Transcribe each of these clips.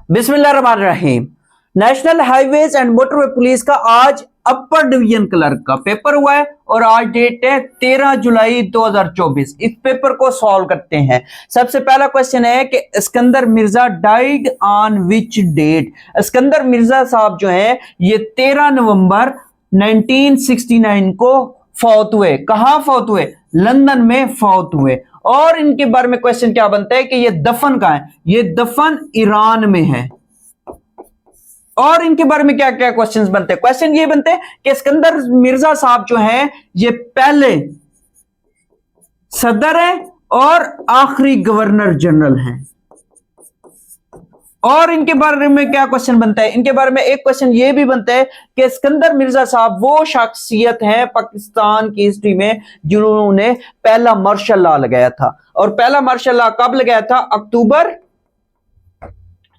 बिस्मिल्लाहिर्रहमानिर्रहीम। National highways and motorway police का आज अपर डिवीजन क्लर्क का पेपर हुआ है और आज डेट है 13 जुलाई 2024। इस पेपर को सॉल्व करते हैं। सबसे पहला क्वेश्चन है कि Sikandar Mirza died on which date. Sikandar Mirza साहब जो है ये 13 नवंबर 1969 को फौत हुए। कहां फौत हुए? लंदन में फौत हुए। और इनके बारे में क्वेश्चन क्या बनता है कि ये दफन कहां है? ये दफन ईरान में है। और इनके बारे में क्या क्या क्वेश्चंस बनते हैं? क्वेश्चन ये बनते हैं कि सिकंदर मिर्जा साहब जो हैं ये पहले सदर हैं और आखिरी गवर्नर जनरल हैं। और इनके बारे में क्या क्वेश्चन बनता है? इनके बारे में एक क्वेश्चन ये भी बनता है कि सिकंदर मिर्जा साहब वो शख्सियत है पाकिस्तान की हिस्ट्री में जिन्होंने पहला मार्शल लॉ लगाया था। और पहला मार्शल लॉ कब लगाया था? अक्टूबर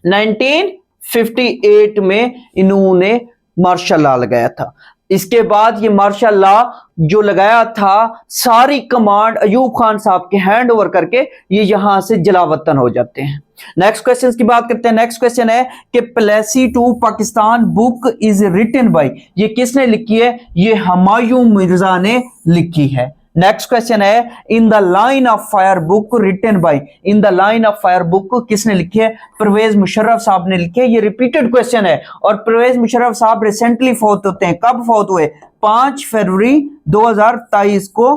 1958 में इन्होंने मार्शल लॉ लगाया था। इसके बाद ये मार्शल लॉ जो लगाया था सारी कमांड अयूब खान साहब के हैंड ओवर करके ये यहां से जलावतन हो जाते हैं। नेक्स्ट क्वेश्चन की बात करते हैं। नेक्स्ट क्वेश्चन है कि प्लेसी to Pakistan book is written by, ये किसने लिखी है? ये हुमायूं मिर्जा ने लिखी है। नेक्स्ट क्वेश्चन है in the line of fire book written by, in the line of fire book किसने लिखी है? परवेज मुशर्रफ साहब ने लिखी है। ये रिपीटेड क्वेश्चन है और परवेज मुशर्रफ साहब रिसेंटली फौत होते हैं। कब फौत हुए? 5 फरवरी 2023 को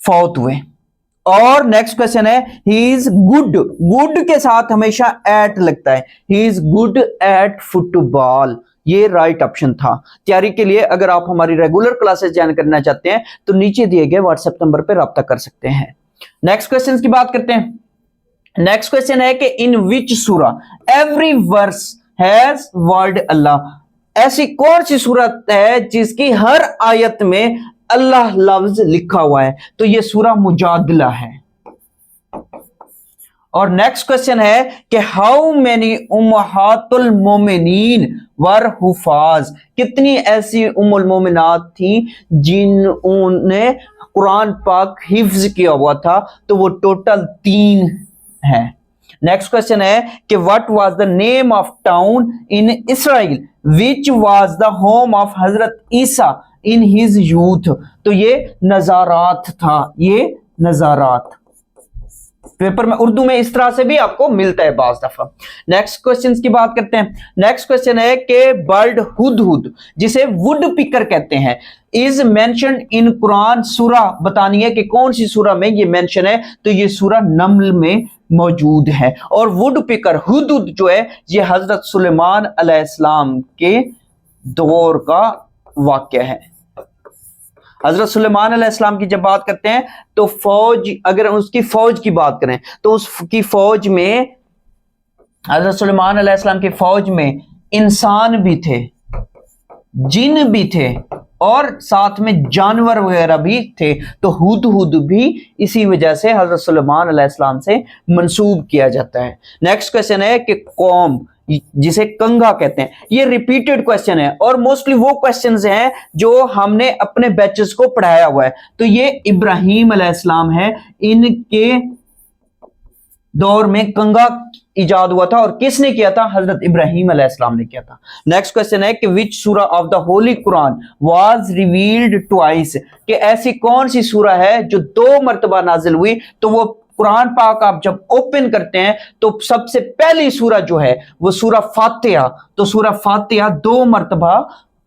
फौत हुए। और नेक्स्ट क्वेश्चन है ही इज गुड, गुड के साथ हमेशा एट लगता है। He is good at football, ये राइट ऑप्शन था। तैयारी के लिए अगर आप हमारी रेगुलर क्लासेस ज्वाइन करना चाहते हैं तो नीचे दिए गए व्हाट्सएप नंबर पर राब्ता कर सकते हैं। नेक्स्ट क्वेश्चन की बात करते हैं। नेक्स्ट क्वेश्चन है कि इन विच सूरा एवरी वर्स हैज वर्ड अल्लाह, ऐसी कौन सी सूरत है जिसकी हर आयत में अल्लाह लफ्ज लिखा हुआ है? तो ये सूरा मुजादला है। और नेक्स्ट क्वेश्चन है कि हाउ मेनी उम्महातुल मोमिनीन वर हुफाज, कितनी ऐसी उम्मुल मोमिनात थी जिन्होंने कुरान पाक हिफ्ज किया हुआ था? तो वो टोटल 3 है। नेक्स्ट क्वेश्चन है कि what was the name of town in Israel which was the home of Hazrat Isa in his youth? तो ये नजारात था, ये नजारात। पेपर में उर्दू में इस तरह से भी आपको मिलता है बाज दफा। नेक्स्ट क्वेश्चन की बात करते हैं। नेक्स्ट क्वेश्चन है कि बर्ड हुदहुद जिसे वुड पिकर कहते हैं इज मेंशन्ड इन कुरान, सूरा बतानी है कि कौन सी सूरा में ये मेंशन है? तो ये सूरा नम्ल में मौजूद है। और वुड पिकर हुदहुद जो है ये हजरत सुलेमान अलैहिस्सलाम के दौर का वाक़या है। हजरत सुलेमान अलैहिस्सलाम की जब बात करते हैं तो फौज, अगर उसकी फौज की बात करें तो उसकी फौज में, हजरत सुलेमान अलैहिस्सलाम की फौज में इंसान भी थे, जिन भी थे और साथ में जानवर वगैरह भी थे। तो हुदहुद भी इसी वजह से हजरत सुलेमान अलैहिस्सलाम से मंसूब किया जाता है। नेक्स्ट क्वेश्चन है कि कौम जिसे कंगा कहते हैं, ये रिपीटेड क्वेश्चन है और मोस्टली वो क्वेश्चंस हैं जो हमने अपने बैचेस को पढ़ाया हुआ है। तो ये इब्राहिम अलैहिस्सलाम है, इनके दौर में कंगा इजाद हुआ था और किसने किया था? हजरत इब्राहिम अलैहिस्सलाम ने किया था। नेक्स्ट क्वेश्चन है कि विच सूरा of the Holi Quran was revealed twice, कि ऐसी कौन सी सूरा है जो 2 मरतबा नाजिल हुई? तो वो कुरान पाक आप जब ओपन करते हैं तो सबसे पहली सूरा जो है वो सूरा फातिहा। तो सूरा फातिहा 2 मरतबा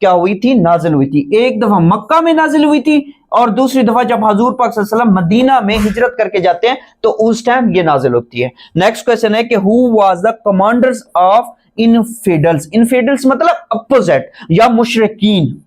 क्या हुई थी? नाजिल हुई थी। एक दफा मक्का में नाजिल हुई थी और दूसरी दफा जब हजूर पाक सल्लल्लाहु अलैहि वसल्लम मदीना में हिजरत करके जाते हैं तो उस टाइम ये नाजिल होती है। नेक्स्ट क्वेश्चन है कि who was the commanders of infidels, infidels मतलब अपोजिट या मुशरिकीन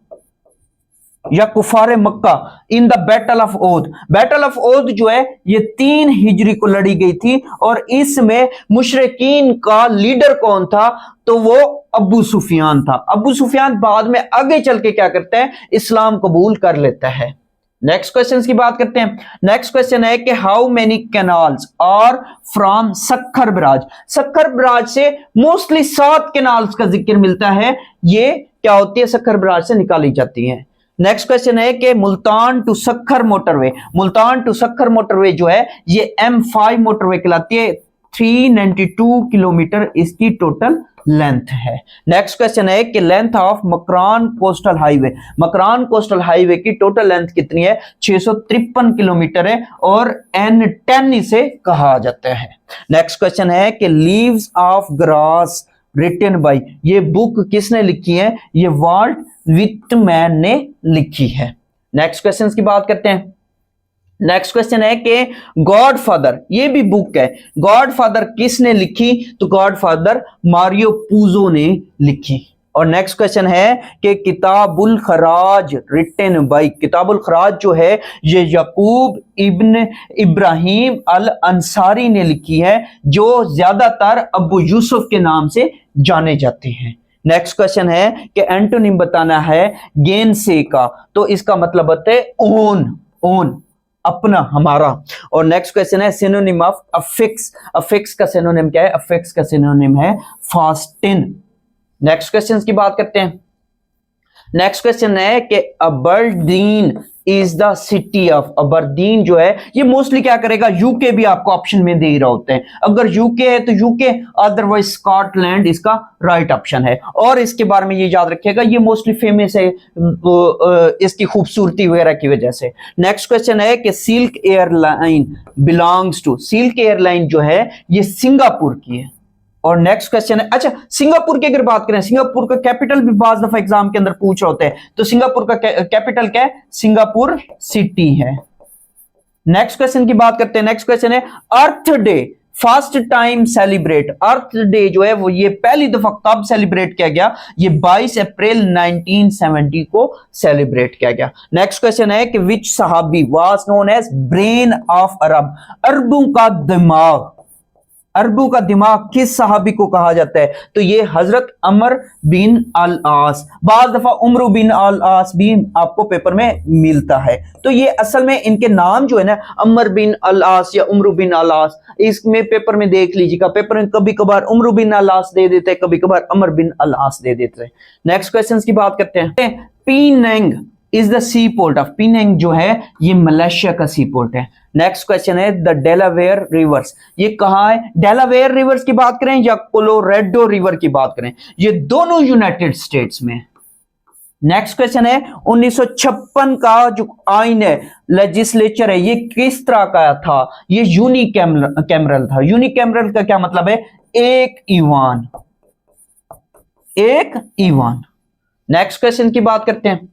या कुफारे Mecca in the battle of Uhud. Battle of Uhud जो है ये 3 हिजरी को लड़ी गई थी और इसमें मुशरिकीन का लीडर कौन था? तो वो अबू सुफियान था। अबू सुफियान बाद में आगे चल के क्या करता है? इस्लाम कबूल कर लेता है। नेक्स्ट क्वेश्चन की बात करते हैं। नेक्स्ट क्वेश्चन है कि how many canals are from Sukkur barrage. Sukkur barrage से मोस्टली 7 कैनाल्स का जिक्र मिलता है। ये क्या होती है? सखर बराज से निकाली जाती है। नेक्स्ट क्वेश्चन है कि Multan to Sukkur motorway, Multan to Sukkur motorway जो है ये M5 मोटरवे कहलाती है। 392 किलोमीटर इसकी टोटल लेंथ है। नेक्स्ट क्वेश्चन है कि length of Makran coastal highway, Makran coastal highway की टोटल लेंथ कितनी है? 653 किलोमीटर है और N10 इसे कहा जाता है। नेक्स्ट क्वेश्चन है कि leaves of grass written by, ये बुक किसने लिखी है? ये वाल्ट विटमैन ने लिखी है। नेक्स्ट क्वेश्चन की बात करते हैं। नेक्स्ट क्वेश्चन है कि गॉडफादर, ये भी बुक है, गॉडफादर किसने लिखी? तो गॉडफादर मारियो पूजो ने लिखी। और नेक्स्ट क्वेश्चन है कि किताबुल खराज रिटन बाय, किताबुल खराज जो है ये याकूब इब्न इब्राहिम अल अंसारी ने लिखी है, जो ज्यादातर अबू यूसुफ के नाम से जाने जाते हैं। नेक्स्ट क्वेश्चन है कि एंटोनिम बताना है गेन से का, तो इसका मतलब होता है ओन, ओन अपना, हमारा। और नेक्स्ट क्वेश्चन है सिनोनिम ऑफ अफिक्स, अफिक्स का सिनोनिम क्या है? अफिक्स का सिनोनिम है फास्टिन। नेक्स्ट क्वेश्चन की बात करते हैं। नेक्स्ट क्वेश्चन है कि Aberdeen is the city of, Aberdeen जो है ये मोस्टली क्या करेगा? यूके भी आपको ऑप्शन में दे रहा होता है, अगर यूके है तो यूके, अदरवाइज स्कॉटलैंड इसका राइट ऑप्शन है। और इसके बारे में ये याद रखिएगा ये मोस्टली फेमस है इसकी खूबसूरती वगैरह की वजह से। नेक्स्ट क्वेश्चन है कि Silk airline belongs to, Silk airline जो है ये सिंगापुर की है। और नेक्स्ट क्वेश्चन है, अच्छा सिंगापुर की अगर बात करें, सिंगापुर का कैपिटल भी बाज दफा एग्जाम के अंदर पूछ रहे होते हैं, तो सिंगापुर का कैपिटल क्या है? सिंगापुर सिटी है। नेक्स्ट क्वेश्चन की बात करते हैं। नेक्स्ट क्वेश्चन है अर्थ डे फर्स्ट टाइम सेलिब्रेट, अर्थ डे जो है वो ये पहली दफा कब सेलिब्रेट किया गया? ये 22 अप्रैल 1970 को सेलिब्रेट किया गया। नेक्स्ट क्वेश्चन है कि विच सहाबी was known as brain of Arab, अरबों का दिमाग, अरबों का दिमाग किस सहाबी को कहा जाता है? तो ये हजरत अमर बिन अल आस, बाज़ दफा उमर बिन अल आस भी आपको पेपर में मिलता है। तो ये असल में इनके नाम जो है ना अमर बिन अल आस या उमर बिन अल आस, इसमें पेपर में देख लीजिएगा, पेपर में कभी कभार उमर बिन अल आस दे देते हैं, कभी कभार अमर बिन अल आस दे देते हैं। नेक्स्ट क्वेश्चन की बात करते हैं। Penang is the sea port of, Penang जो है ये मलेशिया का सी पोर्ट है। नेक्स्ट क्वेश्चन है द डेलावेयर रिवर्स, ये कहाँ है? डेलावेयर रिवर्स की बात करें या कोलोराडो रिवर की बात करें, ये दोनों यूनाइटेड स्टेट्स में। नेक्स्ट क्वेश्चन है 1956 का जो आइन है, लेजिस्लेचर है, ये किस तरह का था? ये यूनिकैमरल था। यूनिकैमरल का क्या मतलब है? एक ईवान, एक ईवान। नेक्स्ट क्वेश्चन की बात करते हैं।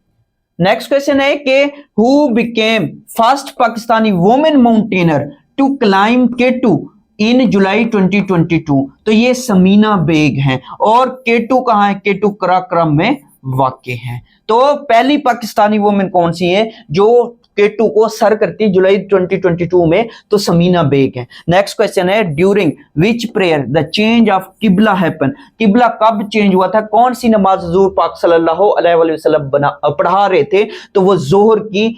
नेक्स्ट क्वेश्चन है कि who became first Pakistani women mountaineer to climb K2 in July 2022, तो ये समीना बेग हैं। और K2 कहां है? K2 कराक्रम में वाक़ है। तो पहली पाकिस्तानी वुमेन कौन सी है जो K2 को सर करती है जुलाई 2022 में? तो समीना बेग है। नेक्स्ट क्वेश्चन है during which prayer the change of किबला हैपन, किबला कब चेंज हुआ था? कौन सी नमाज हुजूर पाक सल्लल्लाहु अलैहि वसल्लम पढ़ा रहे थे? तो वो जोहर की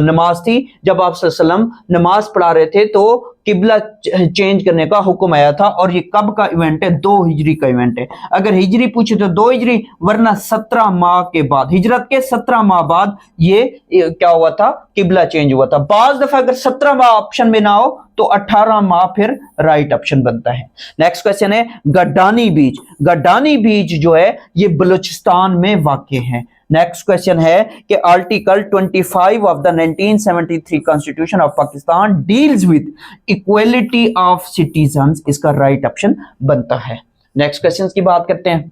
नमाज थी। जब आप सल्लल्लाहु अलैहि वसल्लम नमाज पढ़ा रहे थे तो किबला चेंज करने का हुक्म आया था। और ये कब का इवेंट है? 2 हिजरी का इवेंट है। अगर हिजरी पूछे तो 2 हिजरी, वरना 17 माह के बाद, हिजरत के 17 माह बाद ये क्या हुआ था? किबला चेंज हुआ था। बाज दफा अगर 17 माह ऑप्शन में ना हो तो 18 माह फिर राइट ऑप्शन बनता है। नेक्स्ट क्वेश्चन है गड्डानी बीच, गड्डानी बीच जो है ये बलूचिस्तान में वाक़ है। नेक्स्ट क्वेश्चन है कि article 25 of the 1973 constitution of Pakistan deals with equality of citizens, इसका राइट ऑप्शन बनता है। नेक्स्ट क्वेश्चन की बात करते हैं।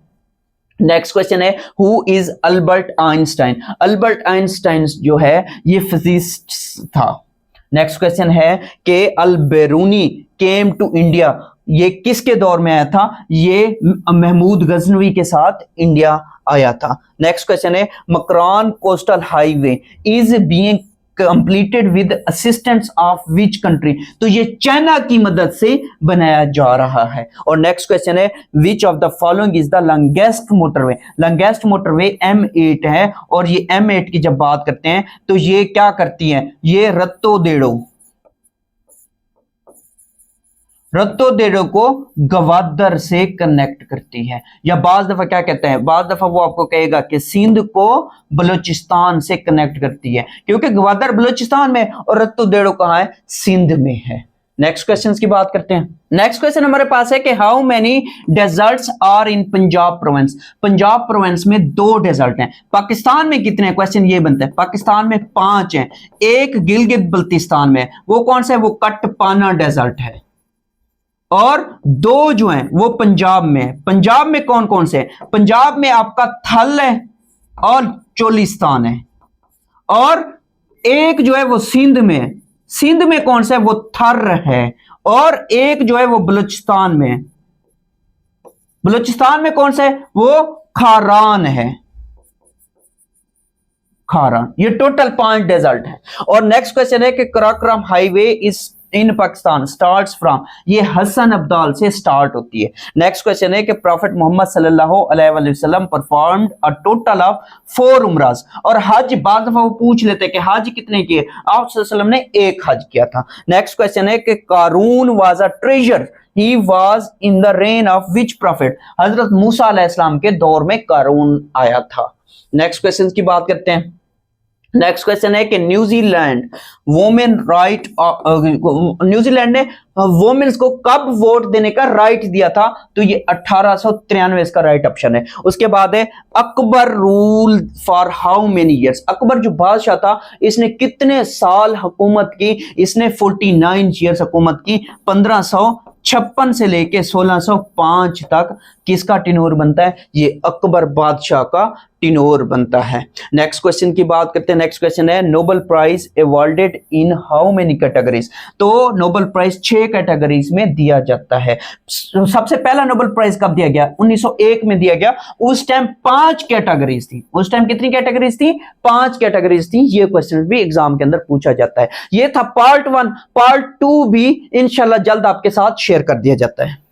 नेक्स्ट क्वेश्चन है who is Albert Einstein, Albert Einstein जो है ये फिजिसिस्ट था। नेक्स्ट क्वेश्चन है कि अल बेरूनी केम टू इंडिया, ये किसके दौर में आया था? ये महमूद गजनवी के साथ इंडिया आया था। नेक्स्ट क्वेश्चन है Makran coastal highway is being completed with assistance of which country, तो ये चाइना की मदद से बनाया जा रहा है। और नेक्स्ट क्वेश्चन है which of the following is the longest motorway, longest motorway M8 है। और ये M8 की जब बात करते हैं तो ये क्या करती है? ये रत्तो देड़ो को गवादर से कनेक्ट करती है। या बाज दफा क्या कहते हैं? बाज दफा वो आपको कहेगा कि सिंध को बलूचिस्तान से कनेक्ट करती है, क्योंकि गवादर बलूचिस्तान में और रत्तो देड़ो कहाँ है? सिंध में है। नेक्स्ट क्वेश्चन की बात करते हैं। नेक्स्ट क्वेश्चन हमारे पास है कि how many deserts are in Punjab province. Punjab province में 2 डेजर्ट हैं। पाकिस्तान में कितने हैं? क्वेश्चन ये बनता है। पाकिस्तान में 5 हैं। एक गिलगित बल्तिस्तान में, वो कौन सा है? वो कटपाना डेजर्ट है। और 2 जो हैं वो पंजाब में है। पंजाब में कौन कौन से हैं? पंजाब में आपका थल है और चोलिस्तान है। और एक जो है वो सिंध में है। सिंध में कौन सा है? वो थर है। और एक जो है वो बलूचिस्तान में है। बलूचिस्तान में कौन सा है? वो खारान है। खारान। ये टोटल 5 डेजर्ट है। और नेक्स्ट क्वेश्चन है कि Karakoram highway is in Pakistan starts from, ये हसन अब्दाल से स्टार्ट होती है। नेक्स्ट क्वेश्चन है कि प्रॉफिट मोहम्मद सल्लल्लाहु अलैहि वसल्लम परफॉर्म्ड अ टोटल ऑफ 4 उम्रास। और हज बाद दफा वो पूछ लेते हैं कि हज कितने किए? आप सल्लल्लाहु अलैहि वसल्लम ने 1 हज किया था। नेक्स्ट क्वेश्चन है कि Qarun was a treasure he was in the reign of which prophet. हजरत मूसा अलैहिस्सलाम के दौर में कारून आया था। नेक्स्ट क्वेश्चन की बात करते हैं। नेक्स्ट क्वेश्चन है कि न्यूजीलैंड वोमेन राइट, न्यूजीलैंड ने वोमेन्स को कब वोट देने का राइट दिया था? तो ये 1893 इसका राइट ऑप्शन है। उसके बाद है Akbar rule for how many years. Akbar जो बादशाह था इसने कितने साल हुकूमत की? इसने 49 ईयर्स हुकूमत की। 1556 से लेके 1605 तक किसका टिनोर बनता है? ये अकबर बादशाह का टिनोर बनता है। नेक्स्ट क्वेश्चन की बात करते हैं। नेक्स्ट क्वेश्चन है Nobel prize awarded in how many categories. तो नोबेल प्राइज 6 कैटेगरीज में दिया जाता है। सबसे पहला नोबेल प्राइज कब दिया गया? 1901 में दिया गया। उस टाइम 5 कैटेगरीज थी। उस टाइम कितनी कैटेगरीज थी? 5 कैटेगरीज थी। ये क्वेश्चन भी एग्जाम के अंदर पूछा जाता है। ये था पार्ट 1। पार्ट 2 भी इंशाल्लाह जल्द आपके साथ शेयर कर दिया जाता है।